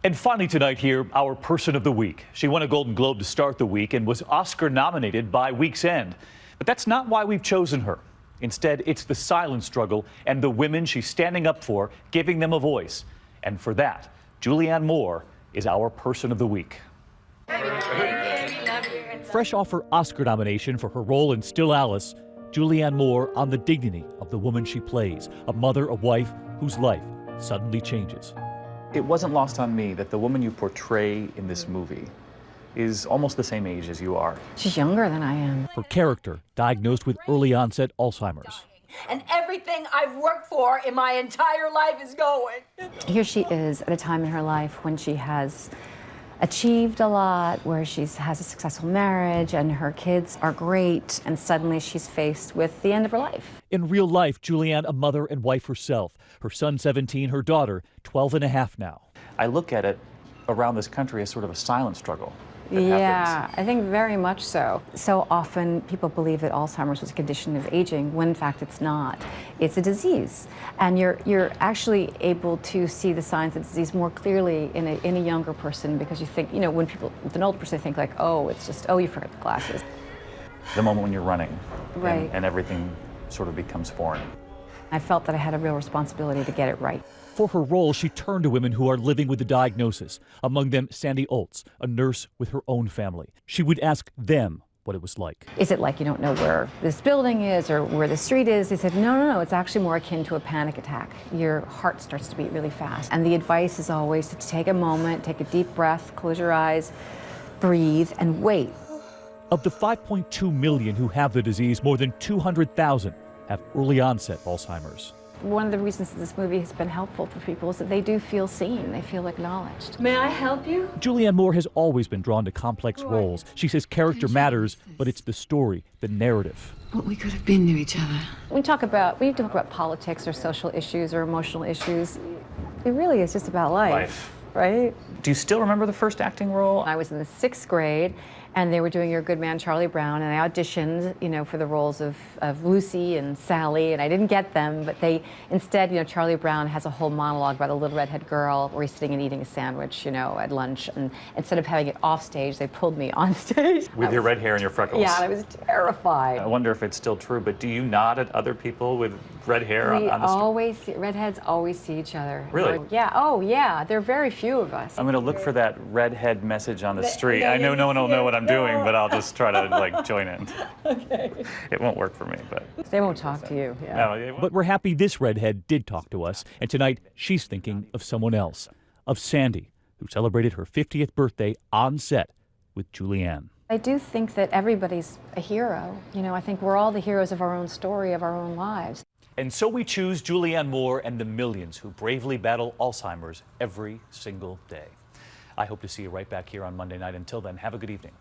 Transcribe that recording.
And finally tonight here, our Person of the Week. She won a Golden Globe to start the week and was Oscar nominated by week's end. But that's not why we've chosen her. Instead, it's the silent struggle and the women she's standing up for, giving them a voice. And for that, Julianne Moore is our Person of the Week. Fresh off her Oscar nomination for her role in Still Alice, Julianne Moore on the dignity of the woman she plays, a mother, a wife whose life suddenly changes. It wasn't lost on me that the woman you portray in this movie is almost the same age as you are. She's younger than I am. Her character, diagnosed with early onset Alzheimer's. And everything I've worked for in my entire life is going. Here she is at a time in her life when she has achieved a lot, where she has a successful marriage and her kids are great, and suddenly she's faced with the end of her life. In real life, Julianne, a mother and wife herself. Her son, 17, her daughter, 12 and a half now. I look at it around this country as sort of a silent struggle. Yeah, I think very much so. So often people believe that Alzheimer's was a condition of aging, when in fact it's not. It's a disease. And you're actually able to see the signs of the disease more clearly in a younger person, because you think, when with an older person, they think like, oh, it's just, oh, you forgot the glasses. The moment when you're running, right, and everything sort of becomes foreign. I felt that I had a real responsibility to get it right. For her role, she turned to women who are living with the diagnosis, among them Sandy Oltz, a nurse with her own family. She would ask them what it was like. Is it like you don't know where this building is or where the street is? They said, no, it's actually more akin to a panic attack. Your heart starts to beat really fast. And the advice is always to take a moment, take a deep breath, close your eyes, breathe, and wait. Of the 5.2 million who have the disease, more than 200,000 have early onset Alzheimer's. One of the reasons that this movie has been helpful for people is that they do feel seen, they feel acknowledged. May I help you? Julianne Moore has always been drawn to complex roles. She says character matters, but it's the story, the narrative. What we could have been to each other. When you talk about politics or social issues or emotional issues, it really is just about life. Right? Do you still remember the first acting role? I was in the 6th grade, and they were doing Your Good Man, Charlie Brown, and I auditioned, for the roles of Lucy and Sally, and I didn't get them, but they instead, Charlie Brown has a whole monologue about a little redhead girl where he's sitting and eating a sandwich, at lunch, and instead of having it off stage, they pulled me on stage. With your red hair and your freckles. Yeah, and I was terrified. I wonder if it's still true, but do you nod at other people with red hair on the street? Redheads always see each other. Really? Yeah, oh yeah, there are very few of us. I'm going to look for that redhead message on the street. I know no one will know what I'm doing, but I'll just try to join in. Okay. It won't work for me, but they won't talk to you. Yeah. No, but we're happy this redhead did talk to us, and tonight she's thinking of someone else, of Sandy, who celebrated her 50th birthday on set with Julianne. I do think that everybody's a hero. I think we're all the heroes of our own story, of our own lives. And so we choose Julianne Moore and the millions who bravely battle Alzheimer's every single day. I hope to see you right back here on Monday night. Until then, have a good evening.